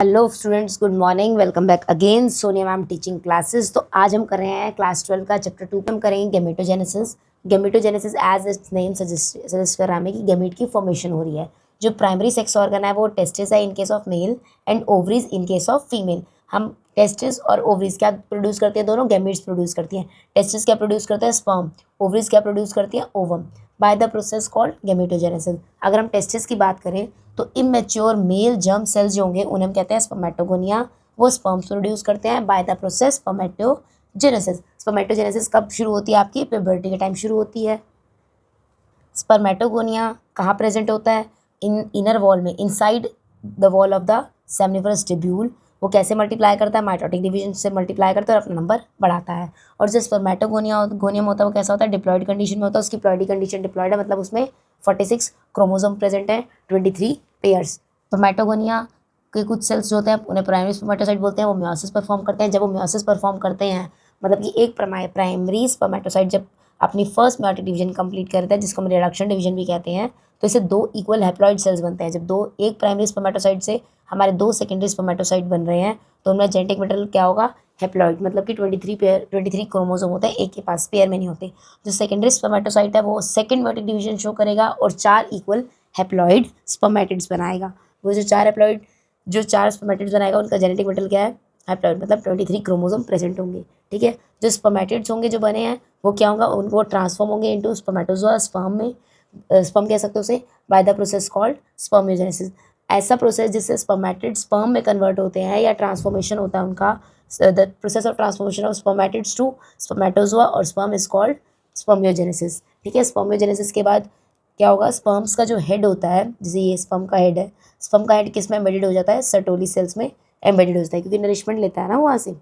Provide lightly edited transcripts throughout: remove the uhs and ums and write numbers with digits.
Hello students, good morning. Welcome back again, Sonia ma'am teaching classes. तो आज हम कर रहे हैं क्लास 12 का चैप्टर 2। हम करेंगे gametogenesis. Gametogenesis as its name suggest कर रहा है कि गेमेट की फॉर्मेशन हो रही है। जो प्राइमरी सेक्स ऑर्गन है वो टेस्टिस है in case of male and ovaries in case of female. हम टेस्टिस और ओवरीज क्या प्रोड्यूस करती हैं? दोनों गैमेट्स प्रोड्यूस करती हैं। टेस्टिस क्या प्रोड्यूस करते हैं? स्पर्म। ओवरीज क्या प्रोड्यूस करती हैं? Ovum. Bye the process called gametogenesis. अगर हम टेस्टिस की बात करें तो इमेच्योर मेल जर्म सेल्स जो होंगे उन्हें हम कहते हैं स्पर्मेटोगोनिया। वो स्पर्म्स प्रोड्यूस करते हैं bye the process spermatogenesis. Spermatogenesis कब शुरू होती है? आपकी प्यूबर्टी के टाइम शुरू होती है। स्पर्मेटोगोनिया कहाँ प्रेजेंट होता है? इन इनर वॉल में, inside the wall of the seminiferous tubule. वो कैसे मल्टीप्लाई करता है? माइटोटिक डिवीजन से मल्टीप्लाई करता है और अपना नंबर बढ़ाता है। और जो स्पर्मेटोगोनिया गोनियम होता है वो कैसा होता है? डिप्लॉयड कंडीशन में होता है। उसकी प्लॉयडी कंडीशन डिप्लॉयड है, मतलब उसमें 46 क्रोमोसोम प्रेजेंट है, 23 पेयर्स। स्पर्मेटोगोनिया के कुछ सेल्स जो होते हैं उन्हें प्राइमरी स्पर्मेटोसाइट बोलते हैं। वो म्योसिस परफॉर्म करते हैं। जब वो म्योसिस परफॉर्म करते हैं, मतलब कि एक प्राइमरी स्पर्मेटोसाइट जब अपनी फर्स्ट म्योटिक डिवीजन कंप्लीट करता है, जिसको हम रिडक्शन डिवीजन भी कहते हैं, तो इसे दो इक्वल हैप्लॉइड सेल्स बनते हैं। जब एक प्राइमरी स्पर्मेटोसाइट से हमारे दो सेकेंडरी स्पर्मेटोसाइट बन रहे हैं तो उनमें जेनेटिक मटेरियल क्या होगा? हैप्लॉइड, मतलब कि 23 क्रोमोसोम होते हैं एक के पास, पेयर में नहीं होते। जो सेकेंडरी स्पर्मेटोसाइट है वो सेकेंड म्योटिक डिवीजन शो करेगा और 4 इक्वल हैप्लॉइड स्पर्मेटिड्स बनाएगा। वो जो चार स्पर्मेटिड्स बनाएगा उनका जेनेटिक मटेरियल क्या है? हैप्लॉइड, मतलब 23 क्रोमोसोम प्रेजेंट होंगे। ठीक है। जो स्पर्मेटिड्स होंगे जो बने हैं वो क्या होगा? उनको ट्रांसफॉर्म होंगे इनटू स्पर्मेटोजोआ, स्पर्म में। स्पर्म कह सकते हो उसे, by the process called spermiogenesis. ऐसा प्रोसेस जिससे स्पर्मेटिड स्पर्म में कन्वर्ट होते हैं या ट्रांसफॉर्मेशन होता है उनका, the process of transformation of spermatids to spermatozoa और स्पर्म इज कॉल्ड स्पर्मियोजेनेसिस। ठीक है। स्पर्मियोजेनेसिस के बाद क्या होगा? स्पर्म्स का जो हेड होता है, जैसे ये स्पर्म का हेड है, स्पर्म का हेड किस में एम्बेडेड हो जाता है? सर्टोली सेल्स में एम्बेडेड हो जाता है, क्योंकि नरिशमेंट लेता है ना वहाँ से।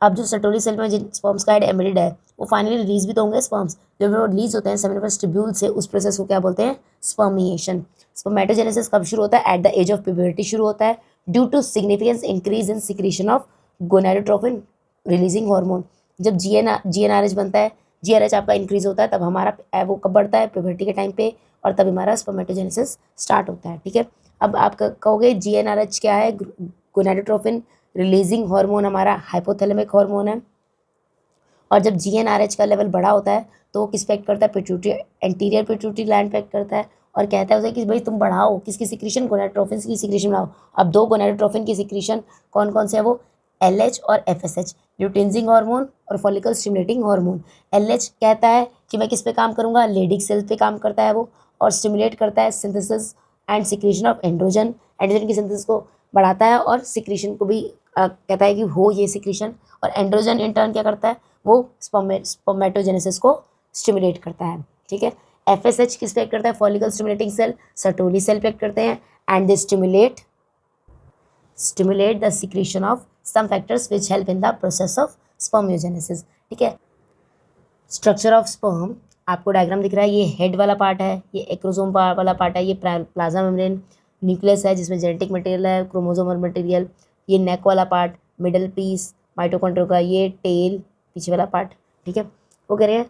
अब जो सर्टोली सेल में जिन स्पर्म्स का हेड एम्बेडेड है वो फाइनली रिलीज भी तो होंगे स्पर्म्स। जब वो रिलीज होते हैं सेमिनिफरस ट्यूब्यूल से, उस प्रोसेस को क्या बोलते हैं? स्पर्मिएशन। स्पर्मेटोजेनेसिस कब शुरू होता है? At the age of puberty शुरू होता है, due to significance increase in secretion of gonadotropin releasing hormone. जब जीएनआरएच बनता है, जीआरएच आपका इंक्रीज होता है, तब हमारा वो कब बढ़ता है? प्यूबर्टी के टाइम पे, और तब हमारा स्पर्मेटोजेनेसिस स्टार्ट होता है। ठीक है। अब आप कहोगे जीएनआरएच क्या है? गोनाडोट्रोपिन रिलीजिंग हार्मोन हमारा हाइपोथैलेमिक हार्मोन है। और जब जीएनआरएच का लेवल बड़ा होता है तो वो किस पे एक्ट करता है? पिट्यूटरी, एंटीरियर पिट्यूटरी ग्लैंड पे एक्ट करता है और कहता है उसे कि भाई तुम बढ़ाओ किसकी सिक्रीशन? गोनाडोट्रोपिन की सिक्रीशन बढ़ाओ। अब दो गोनाडोट्रोपिन की सिक्रीशन कौन कौन से है? वो एलएच और एफएसएच, ल्यूटिनजिंग हार्मोन और फॉलिकल स्टिमुलेटिंग हार्मोन। एलएच कहता है कि मैं किस पे काम करूंगा? लेडिक सेल्स पे काम करता है वो, और स्टिमुलेट करता है synthesis and secretion of androgen. Androgen की सिंथेसिस को बढ़ाता है और सिक्रीशन को भी कहता है कि हो ये सिक्रीशन। और एंड्रोजन इन टर्न क्या करता है? वो स्पर्मेटोजेनेसिस को स्टिमुलेट करता है। ठीक है। एफएसएच किस पे एक्ट करता है? Follicle stimulating cell, Sertoli cell पे एक्ट करते हैं, and they stimulate the secretion of some factors which help in the process of spermiogenesis. ठीक है। स्ट्रक्चर ऑफ स्पर्म आपको डायग्राम दिख रहा है। ये हेड वाला पार्ट है, ये एक्रोसोम वाला पार्ट है, ये प्लाज्मा मेम्ब्रेन, न्यूक्लियस है जिसमें जेनेटिक मटेरियल है, क्रोमोसोमल मटेरियल, ये नेक वाला पार्ट, मिडल पीस माइटोकॉन्ड्रिया का, ये टेल पीछे वाला पार्ट। ठीक है। वो कह रहे हैं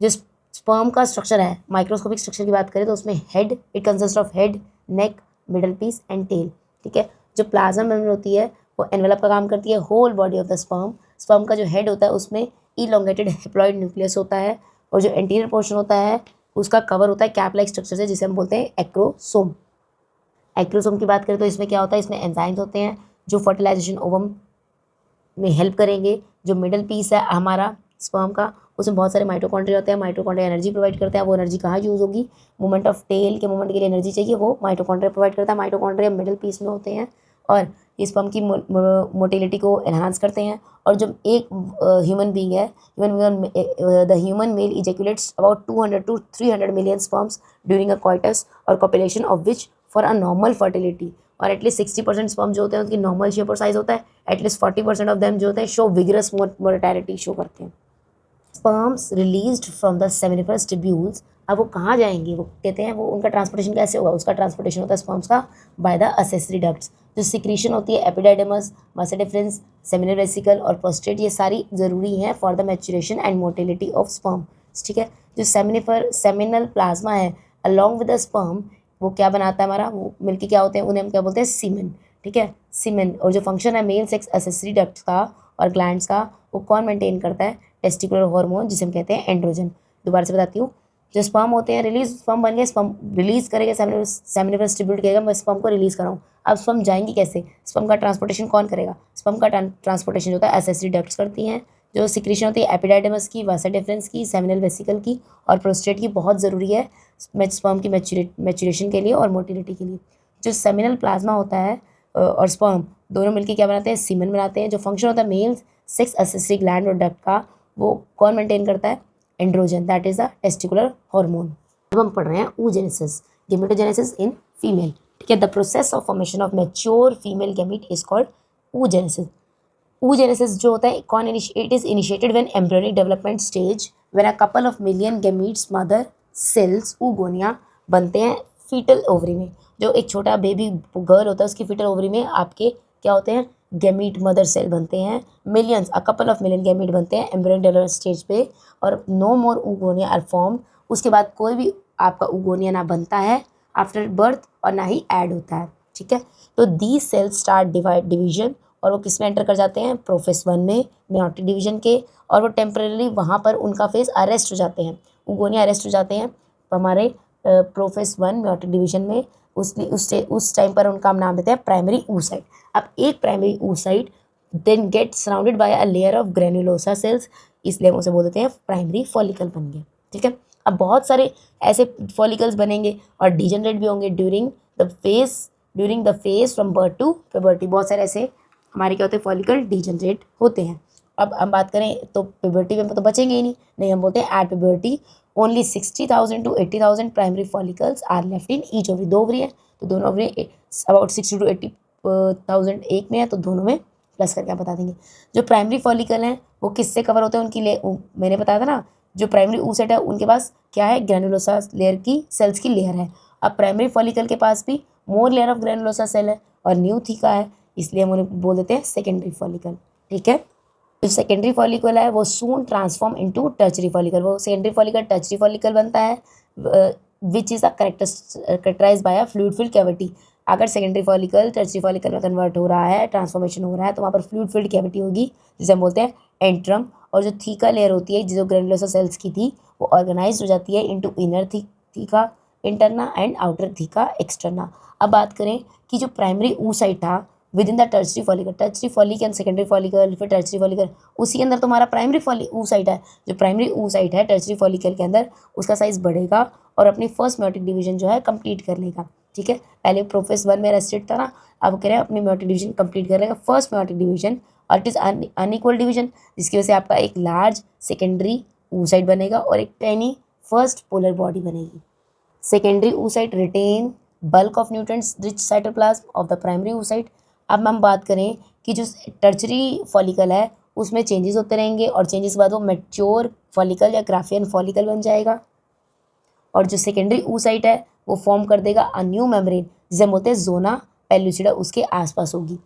जो स्पर्म का स्ट्रक्चर है, माइक्रोस्कोपिक स्ट्रक्चर की बात करें तो उसमें head, it consist of head, neck, middle piece and tail. ठीक है। जो प्लाज्मा मेम्ब्रेन होती है वो एनवेलप का काम करती है whole body of the sperm. Sperm का जो हेड होता है उसमें इलोंगेटेड हेप्लॉइड न्यूक्लियस होता है, और जो एंटीरियर पोर्शन होता है उसका कवर होता है कैप लाइक स्ट्रक्चर से, जिसे हम बोलते हैं एक्रोसोम। एक्रोसोम की बात करें तो इसमें क्या होता है? इसमें एंजाइम्स होते हैं जो फर्टिलाइजेशन ओवम में हेल्प करेंगे। जो मिडल पीस है हमारा स्पर्म का, उसमें बहुत सारे माइटोकॉन्ड्रिया होते हैं। माइटोकॉन्ड्रिया एनर्जी प्रोवाइड करते हैं। वो एनर्जी कहाँ यूज़ होगी? मूवमेंट ऑफ टेल के मूवमेंट के लिए एनर्जी चाहिए, वो माइटोकॉन्ड्रिया प्रोवाइड करता है। माइटोकॉन्ड्रिया मिडल पीस में होते हैं और ये स्पर्म की मोटिलिटी को एनहांस करते हैं। और जब एक ह्यूमन बीइंग है, the human male ejaculates about 200 to 300 million sperms during a coitus और copulation of which for a normal fertility. और एटलीस्ट 60% स्पर्म जो होते हैं उनकी नॉर्मल शेप और साइज होता है। एटलीस्ट 40% ऑफ देम जो होते हैं शो विगरस मोर्टेलिटी शो करते हैं। Sperms released from the seminiferous tubules, अब वो कहाँ जाएंगे? वो कहते हैं वो उनका ट्रांसपोर्टेशन कैसे होगा? उसका ट्रांसपोर्टेशन होता है स्पर्म्स का बाय द असेसरी डक्ट्स। जो सिक्रीशन होती है एपिडाइडमस, मस डिफरेंस, सेमिनल वेसिकल और प्रोस्टेट, ये सारी जरूरी हैं for the maturation and motility of sperm. ठीक है। जो सेमिनल प्लाज्मा है अलॉन्ग विद द स्पर्म, वो क्या बनाता है हमारा? वो मिलके क्या होते हैं? उन्हें हम क्या बोलते हैं? सीमेन। ठीक है, सीमेन। और जो फंक्शन है मेल सेक्स एसेसरी डक्ट का और ग्लैंड्स का, वो कौन मेंटेन करता है? टेस्टिकुलर हार्मोन, जिसे हम कहते हैं एंड्रोजन। दोबारा से बताती हूँ, जो स्पर्म होते हैं रिलीज, स्पर्म बन गया, स्पर्म रिलीज करेगा, सेमिनिफरस ट्यूब्यूल करेगा, मैं स्पर्म को रिलीज कर रहा हूँ। अब स्पर्म जाएंगी कैसे? स्पर्म का ट्रांसपोर्टेशन कौन करेगा? स्पर्म का ट्रांसपोर्टेशन होता है एसेसरी डक्ट्स करती हैं। जो सिक्रीशन होती है एपिडाइडमस की, वासा डिफरेंस की, सेमिनल वेसिकल की और प्रोस्टेट की, बहुत ज़रूरी है स्पर्म की मैच्यूरेशन के लिए और मोटिलिटी के लिए। जो सेमिनल प्लाज्मा होता है और स्पर्म दोनों मिलकर क्या बनाते हैं? सीमेन बनाते हैं। जो फंक्शन होता है मेल सेक्स एसेसरी ग्लैंड और डक्ट का, वो कौन मेंटेन करता है? Androgen, that is the testicular hormone. अब हम पढ़ रहे हैं oogenesis, गेमेटोजेनेसिस इन फीमेल। ठीक है, the process of formation of mature female gamete is called oogenesis। oogenesis जो होता है कौन it is initiated when embryonic development stage, when a couple of million gametes mother cells oogonia बनते हैं fetal ovary में। जो एक छोटा बेबी गर्ल होता है उसकी फीटल ओवरी में आपके क्या होते हैं? गैमीट मदर सेल बनते हैं, millions, a couple of million gamete बनते हैं एम्ब्रियोनिक डेवलपमेंट स्टेज पे, और no more oogonia are form. उसके बाद कोई भी आपका oogonia ना बनता है आफ्टर बर्थ और ना ही ऐड होता है। ठीक है, तो दी सेल्स स्टार्ट डिवीजन, और वो किस में एंटर कर जाते हैं? प्रोफेस 1 में, मेयोटिक डिवीजन के, और वो टेम्परेली वहाँ पर उनका फेस अरेस्ट हो जाते हैं, oogonia अरेस्ट हो जाते हैं हमारे प्रोफेस 1 मेयोटिक डिवीजन में। उस टाइम पर उनका हम नाम देते हैं प्राइमरी oocyte। अब एक primary oocyte then get surrounded by a layer of granulosa cells, इसलिए हम उसे बोल देते हैं प्राइमरी फॉलिकल बन गया। ठीक है, अब बहुत सारे ऐसे फॉलिकल्स बनेंगे और डिजनरेट भी होंगे during the phase from birth to puberty. बहुत सारे ऐसे हमारे क्या होते हैं? फॉलिकल डिजनरेट होते हैं। अब हम बात करें तो प्यूबर्टी में तो बचेंगे ही नहीं, हम बोलते हैं at puberty only 60,000 to 80,000 primary follicles are left in each ovary. दो ओवरी है तो दोनों ओवरी अबाउट 60 to 80,000 एक में है, तो दोनों में प्लस करके आप बता देंगे। जो प्राइमरी फॉलिकल हैं वो किससे कवर होते हैं? उनकी मैंने बताया था ना, जो प्राइमरी oocyte है उनके पास क्या है? ग्रेनुलोसा लेयर की सेल्स की लेयर है। अब प्राइमरी फॉलिकल के पास भी more layer of granulosa cell है और न्यू थीका है, इसलिए हम उन्हें बोल देते हैं सेकेंडरी फॉलिकल। ठीक है, जो सेकेंडरी फॉलिकल है वो soon transform into tertiary follicle. वो सेकेंडरी फॉलिकल टर्चरी फॉलिकल बनता है which is characterise by a fluid filled cavity. अगर सेकेंडरी फॉलिकल टर्चरी फॉलिकल में कन्वर्ट हो रहा है, ट्रांसफॉर्मेशन हो रहा है, तो वहाँ पर फ्लूइड फिल्ड कैविटी होगी जिसे हम बोलते हैं एंट्रम। और जो थीका लेयर होती है जो ग्रेनुलोसा सेल्स की थी, वो ऑर्गेनाइज हो जाती है into inner theca interna and outer theca externa. अब बात करें कि जो प्राइमरी oocyte था with in the tertiary follicle and secondary follicle, फिर टर्चरी फॉलिकल, उसी के अंदर तो हमारा प्राइमरी oocyte है। जो प्राइमरी oocyte है टर्चरी फॉलिकल के अंदर, उसका साइज बढ़ेगा और अपनी फर्स्ट मेयोटिक डिवीजन जो है कंप्लीट कर लेगा। ठीक है, पहले प्रोफेस 1 में रेस्टेड था ना, अब कह रहे हैं अपनी मेयोटिक डिवीजन कंप्लीट कर लेगा, फर्स्ट मेयोटिक डिवीजन, और इट इज अनइक्वल डिवीजन, जिसकी वजह से आपका एक लार्ज सेकेंडरी oocyte बनेगा और एक टेनी फर्स्ट पोलर बॉडी बनेगी। Secondary oocyte retain bulk of nutrients rich cytoplasm of the primary oocyte। अब हम बात करें कि जो टर्चरी फॉलिकल है उसमें चेंजेस होते रहेंगे, और चेंजेस के बाद वो मैच्योर फॉलिकल या ग्राफियन फॉलिकल बन जाएगा। और जो सेकेंडरी oocyte है वो फॉर्म कर देगा अ न्यू मेम्ब्रेन, जिसे हम बोलते हैं जोना पेल्लुसिडा, उसके आसपास होगी।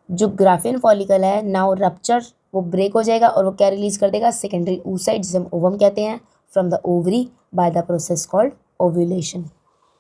जो ग्राफियन फॉलिकल है नाउ रप्चर, वो ब्रेक हो जाएगा और वो क्या रिलीज कर देगा? सेकेंडरी oocyte, जिसे हम ओवम कहते हैं, from the ovary bye the process called ovulation.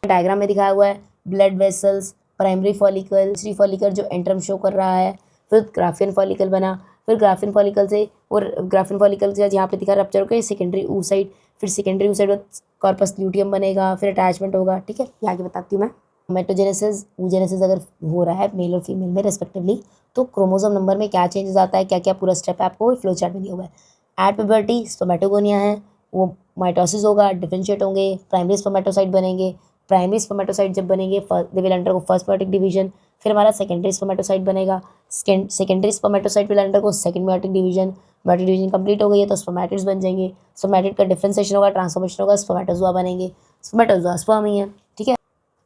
Diagram में दिखाया हुआ है blood vessels, primary follicle, three follicle जो एंट्रम शो कर रहा है, फिर ग्राफियन फॉलिकल बना, फिर ग्राफियन फॉलिकल से और ग्राफियन फॉलिकल से यहाँ पे दिखा रप्चर होकर सेकेंडरी oocyte, फिर सेकेंडरी oocyte कॉर्पस ल्यूटियम बनेगा, फिर अटैचमेंट होगा। ठीक है, ये आगे बताती हूँ मैं। मेटोजेनेसिस oogenesis अगर हो रहा है मेल और फीमेल में रेस्पेक्टिवली, तो क्रोमोसोम नंबर में क्या चेंजेस आता है, क्या क्या पूरा स्टेप है आपको फ्लो चार्ट में दिया हुआ है। एट प्यूबर्टी स्पर्मेटोगोनिया है, वो माइटोसिस होगा, डिफरेंशिएट होंगे, प्राइमरी स्पर्मेटोसाइट बनेंगे। प्राइमरी स्पर्मेटोसाइट जब बनेंगे they will undergo first meiotic division, फिर हमारा सेकेंडरी स्पर्मेटोसाइट बनेगा। Secondary spermatocyte will undergo second meiotic division. Meiotic division complete हो गई है तो स्पर्मेटिड्स बन जाएंगे, स्पर्मेटिड का डिफरेंशिएशन होगा, ट्रांसफॉर्मेशन होगा, स्पर्मेटोजोआ बनेंगे। स्पर्मेटोजोआ स्पर्म ही है। ठीक है,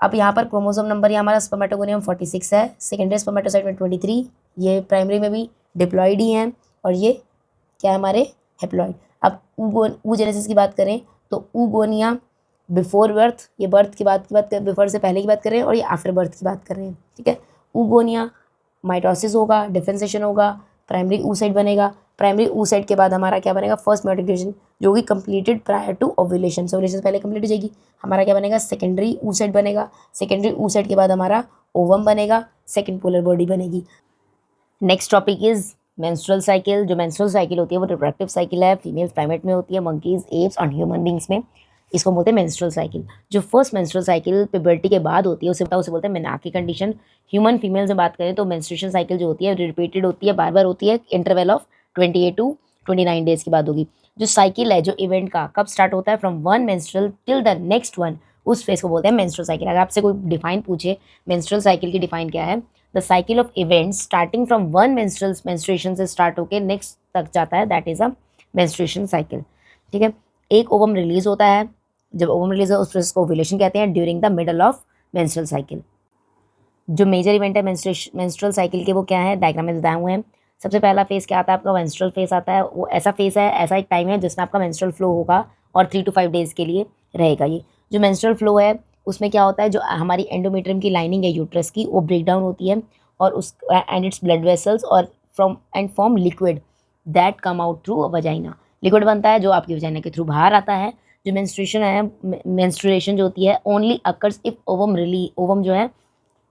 अब यहाँ पर क्रोमोसोम नंबर ये हमारा स्पर्मेटोगोनियम 46 है, सेकेंडरी स्पर्मेटोसाइट में 23, ये प्राइमरी में भी डिप्लॉइड ही हैं, और ये क्या है हमारे हेप्लॉइड। अब oogenesis की बात करें तो oogonia बिफोर बर्थ, ये बर्थ की बात करें, बिफोर से पहले की बात कर रहे हैं, और ये आफ्टर बर्थ की बात कर रहे हैं। ठीक है, oogonia माइटोसिस होगा, डिफरेंशिएशन होगा, प्राइमरी oocyte बनेगा, प्राइमरी oocyte के बाद हमारा क्या बनेगा, फर्स्ट मेयोटिक डिवीजन जो कि completed prior to ovulation, ovulation से पहले कंप्लीट हो जाएगी, हमारा क्या बनेगा, सेकेंडरी oocyte बनेगा, सेकेंडरी oocyte के बाद हमारा ओवम बनेगा, सेकेंड पोलर बॉडी बनेगी। Next topic is menstrual cycle. जो मेंस्ट्रुअल साइकिल होती है वो रिप्रोडक्टिव साइकिल है, फीमेल्स प्राइमेट में होती है, मंकीज, एप्स और ह्यूमन बींग्स में, इसको बोलते हैं मेंस्ट्रुअल साइकिल। जो फर्स्ट मेंस्ट्रुअल साइकिल प्यूबर्टी के बाद होती है उसे बोलते हैं मेनार्की कंडीशन। ह्यूमन फीमेल से बात करें तो मेंस्ट्रुएशन साइकिल जो होती है रिपीटेड होती है, बार बार होती है, इंटरवल ऑफ 28 टू 29 डेज के बाद होगी। जो साइकिल है, जो इवेंट का कब स्टार्ट होता है, from one menstrual till the next one, उस फेज को बोलते हैं मेंस्ट्रुअल साइकिल। अगर आपसे कोई डिफाइन पूछे मेंस्ट्रुअल साइकिल की डिफाइन क्या है, the cycle of events starting from one menstruation से स्टार्ट होकर नेक्स्ट तक जाता है, that is a menstruation cycle. ठीक है, एक ओवम रिलीज होता है, जब ओवम रिलीज हो उस प्रोसेस को ओव्यूलेशन कहते हैं, during the middle of menstrual cycle. जो मेजर इवेंट है मेंस्ट्रुअल साइकिल के वो क्या है, डायग्राम में बताए हुए हैं। सबसे पहला फेज क्या आता है आपका, मेंस्ट्रुअल फेज आता है। वो ऐसा फेज है, ऐसा एक टाइम है जिसमें आपका मेंस्ट्रुअल फ्लो होगा और 3 to 5 डेज के लिए रहेगा। ये जो मेंस्ट्रुअल फ्लो है उसमें क्या होता है, जो हमारी एंडोमेट्रियम की लाइनिंग है यूट्रस की, वो ब्रेक डाउन होती है और उस एंड इट्स ब्लड वेसल्स और form liquid that come out through vagina. Liquid बनता है जो आपकी वजाइना के थ्रू बाहर आता है। जो मेंस्ट्रुएशन है, मेंस्ट्रुएशन जो होती है ओनली अकर्स इफ ओवम जो है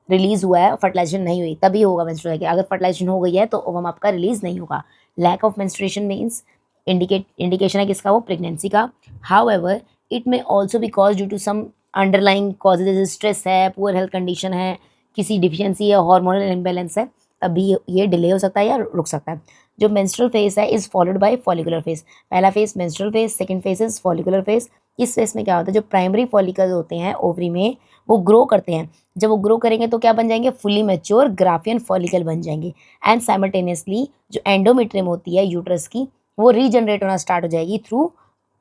रिलीज हुआ है, फर्टिलाइजेशन नहीं हुई, तभी होगा मेंस्ट्रुअल साइकिल। अगर फर्टिलाइजेशन हो गई है तो ओवम आपका रिलीज नहीं होगा। Lack of menstruation means indication है किसका, वो प्रेगनेंसी का। However it may also be cause due to some underlying causes, जैसे स्ट्रेस है, पुअर हेल्थ कंडीशन है, किसी डिफिशियंसी है, हार्मोनल इम्बैलेंस है, तभी ये डिले हो सकता है या रुक सकता है। जो मेंस्ट्रुअल फेज है is followed by follicular phase. पहला phase menstrual phase, second phase is follicular phase. इस फेज में क्या होता है, जो प्राइमरी फॉलिकल होते हैं ओवरी में वो ग्रो करते हैं। जब वो ग्रो करेंगे तो क्या बन जाएंगे, फुली मैच्योर ग्राफियन फॉलिकल बन जाएंगे। एंड साइमल्टेनियसली जो एंडोमेट्रियम होती है यूट्रस की वो रीजनरेट होना स्टार्ट हो जाएगी थ्रू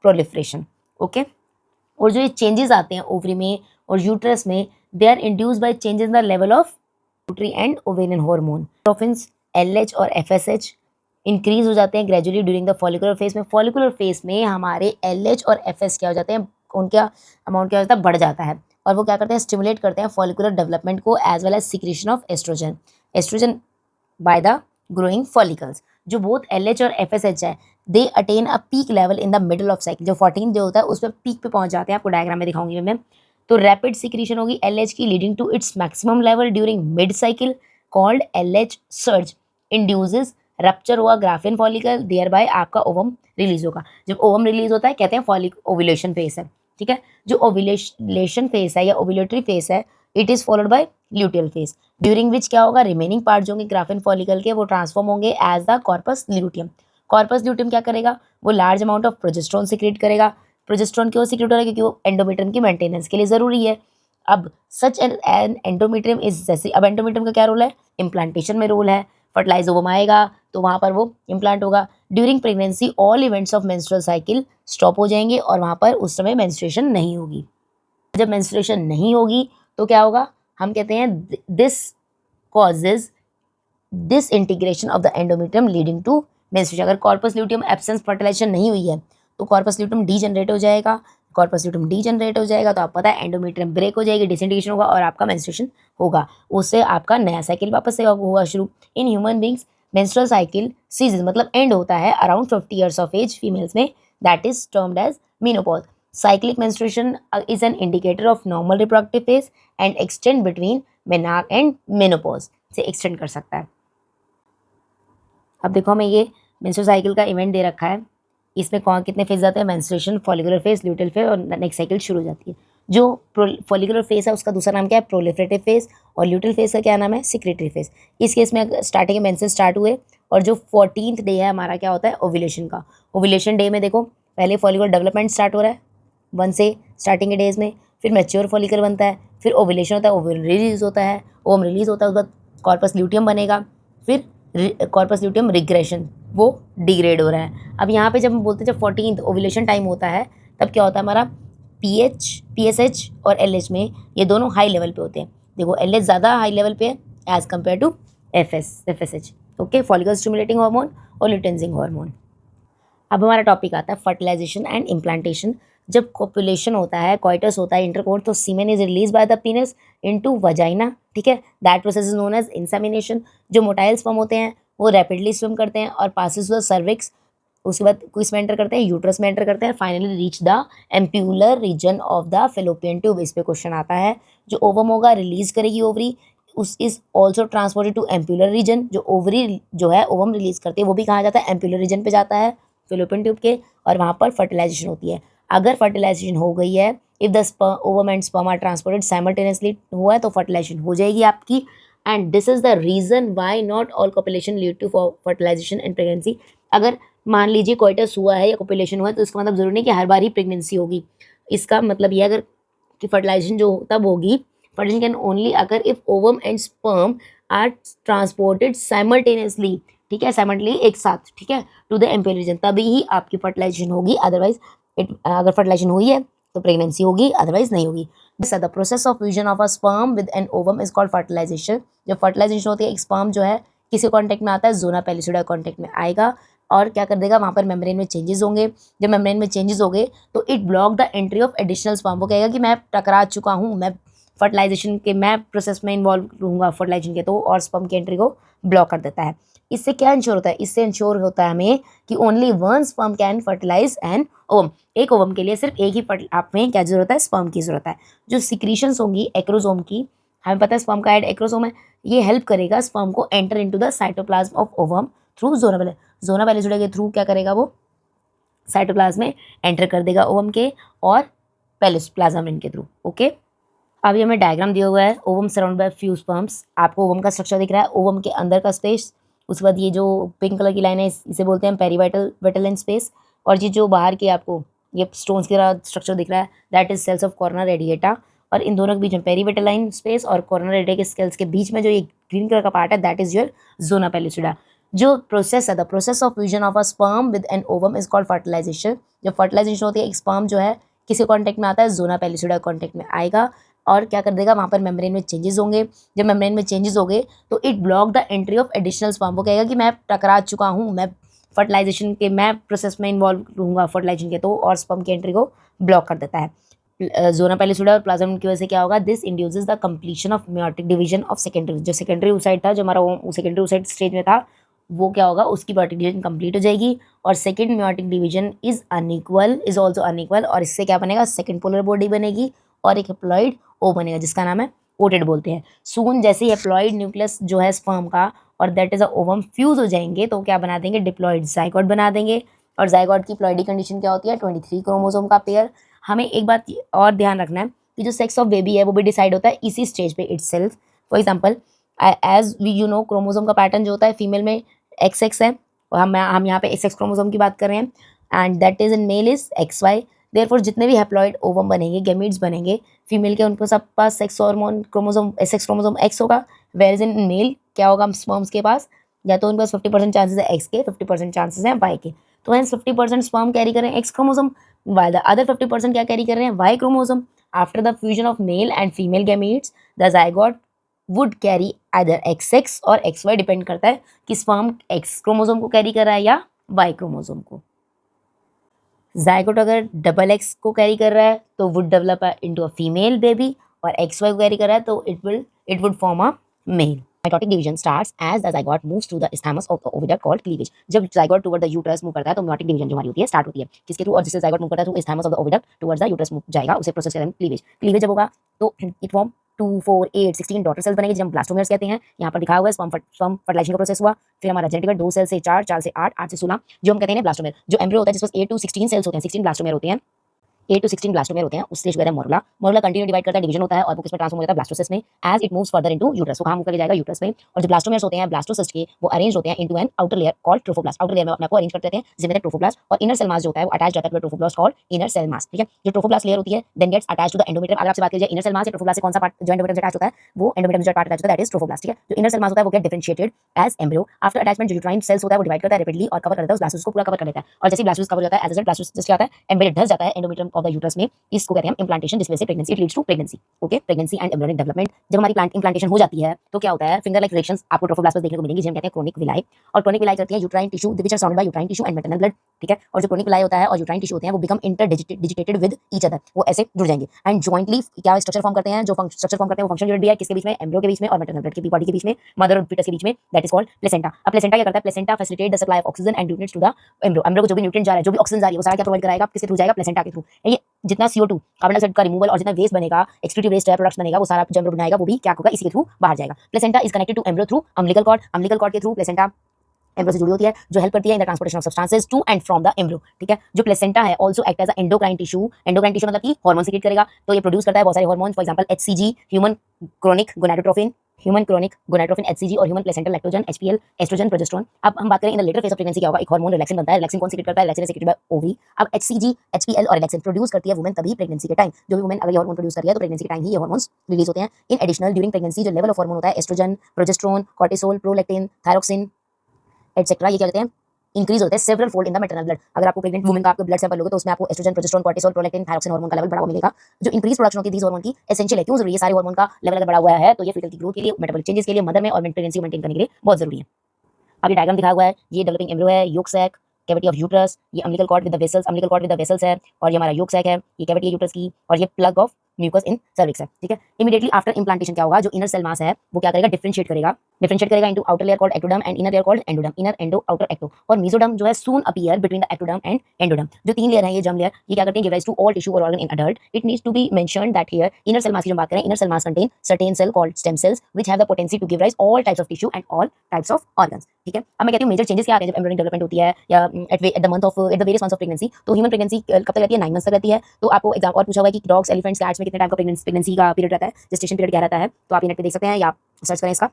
प्रोलिफरेशन। ओके, और जो ये चेंजेस आते हैं ओवरी में और यूट्रस में, they are induced by changes in the level of न्यूट्री and ovarian hormone. Trophins LH और FSH इंक्रीज हो जाते हैं gradually during the follicular phase में। फॉलिकुलर फेज में हमारे LH और FS क्या हो जाते हैं, उनका अमाउंट क्या हो जाता है, बढ़ जाता है, और वो क्या करते हैं, स्टिमुलेट करते हैं फॉलिकुलर डेवलपमेंट को as well as secretion of oestrogen by the growing follicles. जो बोथ LH और FSH है they attain a peak level in the middle of cycle. जो 14 जो होता है उसमें पीक पे पहुंच जाते हैं, आपको डायग्राम में दिखाऊंगी मैं। तो रैपिड सिक्रीशन होगी LH की leading to its maximum level during mid cycle called LH surge induces rupture हुआ ग्राफिन फॉलिकल, देयर बाय आपका ओवम रिलीज होगा। जब ओवम रिलीज होता है कहते हैं ओव्यूलेशन फेज है। ठीक है, जो ओव्यूलेशन फेज है या ओव्यूलेटरी फेज है it is followed bye luteal phase, during which क्या होगा, रिमेनिंग पार्ट जो होंगे ग्राफिन फॉलिकल के वो ट्रांसफॉर्म होंगे as the corpus luteum. Corpus luteum क्या करेगा, वो large amount of progesterone secrete करेगा। प्रोजेस्टेरोन क्यों सिक्रेट हो रहा है, क्योंकि वो एंडोमेट्रियम की मेंटेनेंस के लिए जरूरी है। अब सच एन एंडोमेट्रियम इज, जैसे अब एंडोमेट्रियम का क्या रोल है, इम्प्लांटेशन में रोल है। फर्टिलाइज ओवम आएगा तो वहाँ पर वो इम्प्लांट होगा। During pregnancy all events of menstrual cycle stop हो जाएंगे और वहाँ पर उस समय मेंस्ट्रुएशन नहीं होगी। जब मेंस्ट्रुएशन नहीं होगी तो क्या होगा, हम कहते हैं this causes disintegration of the endometrium leading to menstruation. अगर कॉर्पस ल्यूटियम एब्सेंस फर्टिलाइजेशन नहीं हुई है तो कॉर्पस ल्यूटियम डीजनरेट हो जाएगा। कॉर्पस ल्यूटियम डीजनरेट हो जाएगा तो आप पता है एंडोमेट्रियम ब्रेक हो जाएगी, डिसइंटीग्रेशन होगा और आपका मेंस्ट्रुएशन होगा। उससे आपका नया साइकिल वापस से होगा शुरू। In human beings menstrual cycle ceases मतलब एंड होता है around 50 years of age females में, that is termed as menopause. Cyclic menstruation is an indicator of normal reproductive phase and extend between menarche and menopause से extend कर सकता है। अब देखो हमें ये मेंस्ट्रुअल साइकिल का इवेंट दे रखा है, इसमें कौन कितने फेज आते हैं, menstruation, follicular phase, luteal phase और नेक्स्ट साइकिल शुरू हो जाती है। जो फॉलिकुलर फेज है उसका दूसरा नाम क्या है, प्रोलिफरेटिव फेज, और ल्यूटियल फेज का क्या नाम है, सिक्रेटरी फेज। इस केस में स्टार्टिंग में मेंसेस स्टार्ट हुए और जो 14th डे है हमारा क्या होता है, ओव्यूलेशन का। ओव्यूलेशन डे में देखो पहले फॉलिकुलर डेवलपमेंट स्टार्ट हो रहा है 1 से स्टार्टिंग के डेज में, फिर मैच्योर फॉलिकल बनता है, फिर ओव्यूलेशन होता है, ओवम रिलीज होता है, ओवम रिलीज होता है उसके बाद कॉर्पस ल्यूटियम बनेगा, फिर कॉर्पस ल्यूटियम रिग्रेशन वो डिग्रेड हो रहा है। अब यहाँ पे जब हम बोलते हैं जब 14th ओव्यूलेशन टाइम होता है तब क्या होता है हमारा PSH और LH में ये दोनों हाई लेवल पे होते हैं। देखो LH ज़्यादा हाई लेवल पे है as compare to FSH। Okay, follicle stimulating hormone और ल्यूटेंजिंग हार्मोन। अब हमारा टॉपिक आता है फर्टिलाइजेशन एंड इम्प्लांटेशन। जब कॉपुलेशन होता है, कॉइटस होता है, इंटरकोर्स, तो semen is release by the penis into vagina. ठीक है, that process is known as insemination. जो मोटाइल स्पर्म होते हैं वो रैपिडली स्विम करते हैं और पासिस द सर्विक्स, उसके बाद क्विस में एंटर करते हैं, यूट्रस में एंटर करते हैं, finally reach the ampullary region of the fallopian tube. इस पे क्वेश्चन आता है। जो ओवम होगा रिलीज करेगी ओवरी, उस is also transported to ampullary region. जो ओवरी जो है ओवम रिलीज करती है वो भी कहाँ जाता है, एम्प्यूलर रीजन पे जाता है फेलोपियन ट्यूब के, और वहाँ पर फर्टिलाइजेशन होती है। अगर फर्टिलाइजेशन हो गई है, if the ovum and sperm are transported simultaneously हुआ है तो फर्टिलाइजेशन हो जाएगी आपकी। And this is the reason why not all copulation lead to fertilisation and pregnancy. अगर मान लीजिए कोइटस हुआ है या कॉपुलेशन हुआ है तो इसका मतलब जरूरी नहीं कि हर बार ही प्रेगनेंसी होगी। इसका मतलब ये अगर कि फर्टिलाइजेशन जो तब होगी, फर्टिलाइजेशन कैन ओनली अगर if ovum and sperm are transported simultaneously, ठीक है, साइमल्टेनियसली एक साथ, ठीक है, टू द एम्पियल रीजन, तभी ही आपकी फर्टिलाइजेशन होगी। अदरवाइज अगर फर्टिलाइजेशन हुई है तो प्रेगनेंसी होगी, अदरवाइज नहीं होगी। The process of fusion of a sperm with an ovum is called fertilisation. जब फर्टिलाइजेशन होती है, एक स्पर्म जो है किसी कॉन्टेक्ट में आता है, जोना पेलिसिडा कॉन्टेक्ट में आएगा और क्या कर देगा, वहाँ पर मेम्ब्रेन में चेंजेस होंगे। जब मेम्ब्रेन में चेंजेस होंगे तो it block the entry of additional sperm. वो कहेगा कि मैं टकरा चुका हूँ, मैं फर्टिलाइजेशन के मैं प्रोसेस में इन्वॉल्व रहूँगा फर्टिलाइजेशन के, तो और स्पर्म की एंट्री को ब्लॉक कर देता है। इससे क्या इंश्योर होता है, इससे इंश्योर होता है हमें कि only one sperm can fertilise an ovum. एक ओवम के लिए सिर्फ एक ही आप में क्या जरूरत है, स्पर्म की जरूरत है। जो सिक्रीशंस होंगी एक्रोसोम की, हमें पता है स्पर्म का हेड एक्रोसोम है, ये हेल्प करेगा स्पर्म को enter into the cytoplasm of ovum through zona pellucida के थ्रू क्या करेगा, वो साइटोप्लाज्म में एंटर कर देगा ओवम के और प्लाज्मा के थ्रू। ओके, अभी हमें डायग्राम दिया हुआ है, ovum surround by few sperms. आपको ओवम का स्ट्रक्चर दिख रहा है, ओवम के अंदर का स्पेस, उसके बाद ये जो पिंक कलर की लाइन है इसे बोलते हैं पेरीवाइटल वेटल स्पेस, और ये जो बाहर के आपको ये स्टोन्स की तरह स्ट्रक्चर दिख रहा है that is cells of corona radiata. और इन दोनों के बीच में पेरीवेटल लाइन स्पेस और कॉर्नर रेडिएटा के सेल्स के बीच में जो ये ग्रीन कलर का पार्ट है that is your zona pellucida. जो प्रोसेस है, the process of fusion of a sperm with an ovum is called fertilisation. जब फर्टिलाइजेशन होती है, एक स्पर्म जो है किसी कॉन्टेक्ट में आता है, जोना पेलिसिडा कॉन्टेक्ट में आएगा और क्या कर देगा, वहाँ पर मेम्ब्रेन में चेंजेस होंगे। जब मेम्ब्रेन में चेंजेस होंगे तो it block the entry of additional sperm. वो कहेगा कि मैं टकरा चुका हूँ, मैं फर्टिलाइजेशन के मैं प्रोसेस में इन्वॉल्व रहूँगा फर्टिलाइजेशन के, तो और स्पर्म की एंट्री को ब्लॉक कर देता है। जोना पेलिसिडा और प्लाज्मा की वजह से क्या होगा, this induces the completion of meiotic division of secondary. जो सेकेंडरी oocyte था, जो हमारा सेकेंडरी oocyte स्टेज में था, वो क्या होगा, उसकी मेयोटिक डिवीजन कंप्लीट हो जाएगी। और second meiotic division is unequal, is also unequal, और इससे क्या बनेगा, सेकेंड पोलर बॉडी बनेगी और एक हेप्लॉइड ओ बनेगा जिसका नाम है ओटेड बोलते हैं। सून जैसे ही हेप्लॉइड न्यूक्लियस जो है स्पर्म का और that is a ovum fuse हो जाएंगे तो क्या बना देंगे, डिप्लॉइड जाइगोट बना देंगे। और जाइगोट की प्लॉइडी कंडीशन क्या होती है, 23 क्रोमोसोम का पेयर। हमें एक बात और ध्यान रखना है कि जो सेक्स ऑफ बेबी है वो भी डिसाइड होता है इसी स्टेज पे itself. For example as we you know, chromosome का पैटर्न जो होता है फीमेल में XX है और हम यहाँ पे XX क्रोमोसोम की बात कर रहे हैं and that is in male is XY। Therefore जितने भी हैप्लॉइड ओवम बनेंगे, गैमीट्स बनेंगे फीमेल के, उनको सब पास sex hormone chromosome SS chromosome X होगा, वेयर इज इन मेल क्या होगा स्पर्म्स के पास, या तो उनके पास 50% चांसेस है X के, 50% चांसेस हैं Y के। तो हेंस 50% स्पर्म कैरी कर रहे हैं X chromosome, while the other 50% क्या कैरी कर रहे हैं, Y chromosome. After the fusion of male and female gametes the zygote would carry either XX और XY, डिपेंड करता है कि स्पर्म X क्रोमोसोम को कैरी कर रहा है या Y क्रोमोसोम को। जाइगोट अगर XX को कैरी कर रहा है तो would develop into a female baby, और XY को कैरी कर रहा है तो it would form a male. Mitotic division starts as the zygote moves through the isthmus of the oviduct called cleavage। जब zygote toward the uterus move करता है तो mitotic division जो हमारी होती है स्टार्ट होती है किसके थ्रू, और जिससे zygote मूव करता है through isthmus of the oviduct towards the uterus move जाएगा, उसे प्रोसेस कहते हैं क्लीवेज। क्लीवेज जब होगा तो इट फॉर्म 2, 4, 8, 16 डॉटर सेल्स बनेगी, जिसे हम ब्लास्टोमेर्स कहते हैं। यहाँ पर दिखाया हुआ है स्पर्म फर्टिलाइजेशन का प्रोसेस हुआ, फिर हमारा जेनेटिक 2 सेल से 4, 4 से 8, 8 से 16 जो हम कहते हैं ब्लास्टोमेर। जो एम्ब्रियो होता है जिसमें 8 to 16 सेल्स होते हैं, 16 ब्लास्टोमेर होते हैं, 8 to 16 ब्लास्टोमेर होते हैं, उस स्टेज को कहते हैं मोरुला। मोरुला कंटिन्यू डिवाइड करता है, डिवीजन होता है और वो किस में ट्रांसफॉर्म हो जाता है, ब्लास्टोसिस्ट में, as it moves further into uterus. वो कहां मूव करके जाएगा, यूट्रस में। और जो ब्लास्टोमेर्स होते हैं ब्लास्टोसिस्ट के, वो अरेंज होते हैं into an outer layer called trophoblast. Outer layer में अपने को अरेंज करते हैं जिसमें ट्रोफोब्लास्ट, और इनर सेल मास जो होता है वो अटैच जाता है to trophoblast called inner cell mass. ठीक है, जो ट्रोफोब्लास्ट लेयर होती है then gets attach to the endometrium. अगर आपसे बात की जाए इनर सेल मास या ट्रोफोब्लास्ट से कौन सा पार्ट जो एंडोमेट्रियम से अटैच होता है, वो एंडोमेट्रियम से पार्ट अटैच होता है, दैट इज ट्रोफोब्लास्ट। ठीक है, जो इनर सेल मास होता है वो get differentiated as embryo. After attachment जो यूट्राइन सेल्स होता है वो डिवाइड करता है रैपिडली और कवर करता है उस ब्लास्टोसिस्ट को, पूरा कवर कर लेता है। और जैसे ब्लास्टोसिस्ट कवर हो जाता है एज अ रिजल्ट ब्लास्टोसिस्ट क्या होता है, एम्बेडेड धस जाता है एंडोमेट्रियम ऑफ द यूट्रस में, इसको कहते हैं इम्प्लांटेशन, जिसमें से pregnancy leads to pregnancy. Okay, pregnancy and embryonic development. जब हमारी प्लांट इम्प्लांटेशन हो जाती है तो क्या होता है, फिंगर लाइक रिएक्शंस आपको ट्रोफोब्लास्ट में देखने को मिलेंगी, जिन्हें कहते हैं क्रोनिक विलाई। और क्रोनिक विलाई करती है uterine tissue which are surrounded by uterine tissue and maternal blood. ठीक है, और जो क्रोनिक विलाई होता है और यूट्राइन टिश्यू होते हैं वो become interdigitated with each other, वो ऐसे जुड़ जाएंगे एंड जॉइंटली क्या स्ट्रक्चर फॉर्म करते हैं, जो स्ट्रक्चर फॉर्म करते हैं वो फंक्शन यूनिट भी है, किसके बीच में, एम्ब्रियो के बीच में और मैटरनल ब्लड की बॉडी के बीच में, मदर और फीटस के बीच में, दैट इज कॉल्ड प्लेसेंटा। अब प्लेसेंटा क्या करता है, placenta facilitate the supply of oxygen and nutrients to the embryo. Embryo को जो भी न्यूट्रिएंट जा रहा है, जो भी ऑक्सीजन जा रही है, वो सारा क्या प्रोवाइड कराएगा, किसके थ्रू जाएगा, प्लेसेंटा के थ्रू। ये जितना CO2 कार्बन डाइऑक्साइड का रिमूवल और जितना वेस्ट बनेगा, एक्सक्रीटिव वेस्ट है, प्रोडक्ट्स बनेगा, वो सारा जो एम्ब्रियो बनाएगा वो भी क्या होगा, इसी के थ्रू बाहर जाएगा। Placenta is connected to embryo through umbilical cord. Umbilical cord के थ्रू प्लेसेंटा एम्ब्रियो से जुड़ी होती है, जो हेल्प करती है in the transportation of substances to and from the embryo. ठीक है, जो प्लेसेंटा है also act as a endocrine tissue. Endocrine tissue मतलब कि हार्मोन सीक्रेट करेगा, तो ये प्रोड्यूस करता है बहुत सारे hormone, for example HCG human chorionic gonadotropin, HCG और human placental lactogen, HPL oestrogen, progesterone. अब हम बात करें in the later phase of pregnancy, क्या होगा, एक हार्मोन रिलैक्सिन बनता है। रिलैक्सिन कौन सीक्रेट करता है, रिलैक्सिन सीक्रेटेड बाय ओवरी। अब HCG, HPL और रिलैक्सिन प्रोड्यूस करती है वुमेन तभी प्रेगनेंसी के टाइम। जो भी वुमेन अगर ये हार्मोन प्रोड्यूस कर रही है तो प्रेगनेंसी के टाइम ही ये हार्मोन्स रिलीज होते हैं। इन एडिशनल ड्यूरिंग प्रेगनेंसी जो लेवल ऑफ हार्मोन होता है, oestrogen, progesterone, cortisol, prolactin, thyroxine etcetera, ये क्या कहते हैं, इंक्रीज होते हैं several fold in the maternal blood. अगर आपको प्रेग्नेंट वुमेन का आपको ब्लड सैंपल लोगे तो उसमें आपको oestrogen, progesterone, cortisol, prolactin, thyroxine hormone का लेवल बढ़ा हुआ मिलेगा। जो इंक्रीज प्रोडक्शन होती है दीस हार्मोन की एसेंशियल है। क्यों जरूरी है, सारे हार्मोन का लेवल अगर बढ़ा हुआ है तो ये फीटल की ग्रोथ के लिए, मेटाबॉलिक चेंजेस के लिए, मदर में और प्रेगनेंसी को मेंटेन करने के लिए बहुत जरूरी है। अब ये डायग्राम दिखाया हुआ है, ये डेवलपिंग एम्ब्रियो है, yolk sac, cavity of uterus, ये umbilical cord with the vessels, umbilical cord with the vessels है, और ये हमारा योक सैक है, ये कैविटी है यूट्रस की, और ये plug of mucus in cervix है। ठीक है, इमीडिएटली आफ्टर इंप्लांटेशन क्या होगा, जो इनर सेल मास है वो क्या करेगा, डिफरेंशिएट करेगा into outer layer called ectoderm and inner layer called endoderm, inner endo outer ecto, और मेसोडर्म जो है soon appear between the ectoderm and endoderm. जो तीन लेयर है ये जर्म लेयर, ये क्या करते हैं, give rise to all tissue और organ in adult. It needs to be mentioned that here inner cell mass की जो बात करें, inner cell mass contain certain cell called stem cells which have the potency to give rise all types of tissue and all types of organs. ठीक है, अब मैं कहती हूँ मेजर चेंजेस क्या आते हैं जब एम्ब्रियोनिक डेवलपमेंट होती है या at the various months of pregnancy. तो ह्यूमन प्रेगनेंसी कब तक रहती है, 9 मंथ्स तक रहती है। तो आपको एग्जाम और पूछा हुआ है कि डॉग्स, एलिफेंट्स, कैट्स में कितने टाइम का प्रेगनेंसी का पीरियड रहता है, जेस्टेशन पीरियड क्या रहता है, तो आप नेट पे देख सकते हैं या सर्च करें इसका।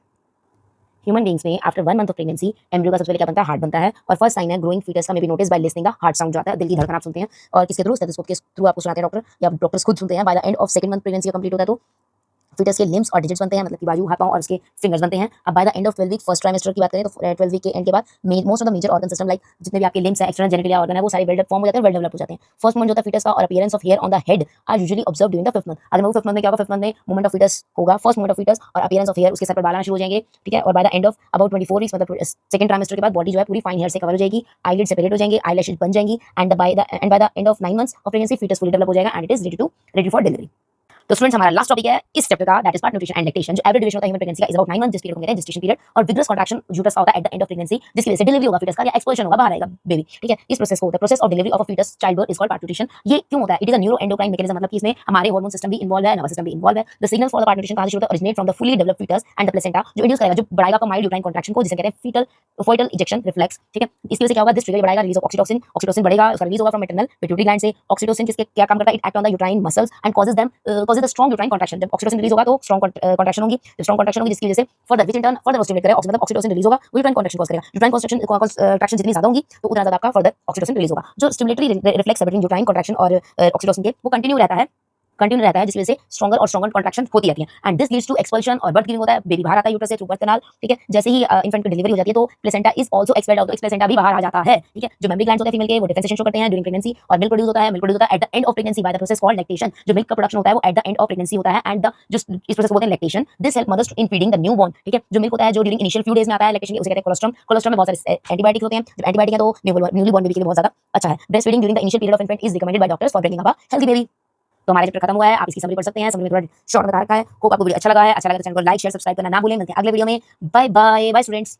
ह्यूमन बींग्स में after 1 month of pregnancy embryo का सबसे पहले क्या बनता है, हार्ट बनता है, और फर्स्ट साइन है ग्रोइंग फीटस का, may be notice by listening the heart sound जो आता है, दिल की धड़कन आप सुनते हैं, और किसके थ्रू, स्टेथोस्कोप के थ्रू आपको सुनाते हैं डॉक्टर, या डॉक्टर्स खुद सुनते हैं। Bye the end of second month pregnancy complete होता है तो फीटस के लिम्स और डिजिट्स बनते हैं, मतलब कि बाजू, हाथ, पांव और उसके फिंगर्स बनते हैं। अब by the end of 12 week first trimester की बात करें तो 12 वीक के एंड के बाद most of the major organ system like जितने भी आपके लिम्स है, एक्सटर्नल जेनिटल ऑर्गन है, वो सारे वेल फॉर्म हो जाते हैं, वेल डेवलप हो जाते हैं। फर्स्ट मंथ होता है फीटस का, और appearance of hair on the head are usually observe during the 5th month. अगर मैं 5th मंथ में क्या होगा, 5th मंथ में मूवमेंट ऑफ फीटस होगा, फर्स्ट मूवमेंट ऑफ फीटस और अपीयरेंस ऑफ हेयर, उसके सर पर बाल आना शुरू हो जाएंगे। ठीक है, और bye the end of about 24 weeks मतलब सेकंड ट्राइमेस्टर के बाद बॉडी जो है पूरी फाइन हेयर से कवर हो जाएगी, आईलिड सेपरेट हो जाएंगे, आईलैशेस बन जाएंगी, and by the end of 9 months of pregnancy foetus fully develop हो जाएगा and it is ready for delivery. तो स्टूडेंट्स हमारा लास्ट टॉपिक है इस चैप्टर का, that is parturition and lactation. जो एवरेज ड्यूरेशन होता है ह्यूमन प्रेगनेंसी का इज अबाउट 9 मंथ्स, जिस पीरियड को कहते हैं जेस्टेशन पीरियड, और विग्रस कॉन्ट्रैक्शन यूट्रस का होता है at the end of pregnancy, जिसकी वजह से डिलीवरी होगा फीटस का, या एक्सप्लोजन होगा, बाहर आएगा बेबी। ठीक है, इस प्रोसेस को होता है process of delivery of a foetus child birth is called parturition. ये क्यों होता है, it is a neuro endocrine mechanism, मतलब कि इसमें हमारे हार्मोन सिस्टम भी इन्वॉल्व है, नर्वस सिस्टम भी इन्वॉल्व है। The signals for the parturition कहां से शुरू होता है, originate from the fully developed foetus and the placenta, जो इंड्यूस करेगा, जो बढ़ाएगा आपका माइल्ड यूट्राइन कॉन्ट्रैक्शन को, जिसे कहते हैं फीटल इजेक्शन रिफ्लेक्स। ठीक है, इसकी वजह से क्या होगा, दिस ट्रिगर बढ़ाएगा रिलीज ऑफ ऑक्सीटोसिन, ऑक्सीटोसिन बढ़ेगा, उसका रिलीज होगा फ्रॉम मैटरनल पिट्यूटरी ग्लैंड से। ऑक्सीटोसिन किसके क्या काम करता है, it act on the uterine muscles and causes the strong uterine contraction. जब ऑक्सीटोसिन रिलीज होगा तो स्ट्रांग कॉन्ट्रैक्शन होगी, स्ट्रांग कॉन्ट्रैक्शन होगी, जिसकी वजह से further which in turn further stimulate करेगा, मतलब ऑक्सीटोसिन रिलीज होगा, वो यूट्राइन कॉन्ट्रैक्शन कॉज करेगा। यूट्राइन कॉन्ट्रैक्शन जितनी ज्यादा होगी तो उतना ज्यादा आपका फर्दर ऑक्सीटोसिन रिलीज होगा। जो स्टिमुलेटरी रिफ्लेक्स है बिटवीन यूट्राइन कॉन्ट्रैक्शन और ऑक्सीटोसिन के, वो कंटिन्यू रहता है, जिसकी वजह से स्ट्रॉन्गर और स्ट्रॉन्गर कॉन्ट्रैक्शन होती रहती है, and this leads to expulsion और बर्थ गिविंग होता है, बेबी बाहर आता है यूट्रस से थ्रू बर्थ कैनाल। ठीक है, जैसे ही इन्फेंट की डिलीवरी हो जाती है तो placenta is also expelled out, placenta भी बाहर आ जाता है। ठीक है, जो मेमरी ग्लैंड्स होते हैं फीमेल के, वो डिफरेंशिएशन शो करते हैं ड्यूरिंग प्रेगनेंसी, और मिल्क प्रोड्यूस होता है at the end of pregnancy bye the process called lactation. जो मिल्क का प्रोडक्शन होता है वो eight the end of pregnancy होता है, एंड द जो इस प्रोसेस को बोलते हैं lactation. This help mother's in feeding the newborn. ठीक है, जो मिल्क होता है जो ड्यूरिंग इनिशियल फ्यू डेज में आता है लैक्टेशन के, उसे कहते हैं कोलोस्ट्रम। कोलोस्ट्रम में बहुत सारे एंटीबायोटिक्स होते हैं, जब एंटीबायोटिक है तो न्यूली बॉर्न बेबी के लिए बहुत ज्यादा अच्छा है। Breast feeding during the initial period of infant is recommended by doctors for bringing up a healthy baby. तो हमारा चैप्टर खत्म हुआ है, आप इसकी समरी पढ़ सकते हैं, समरी में थोड़ा शॉर्ट बता रखा है। होप आपको वीडियो अच्छा लगा है, अच्छा लगा तो चैनल को लाइक शेयर सब्सक्राइब करना ना भूलें। मिलते हैं अगले वीडियो में, बाय बाय बाय स्टूडेंट्स।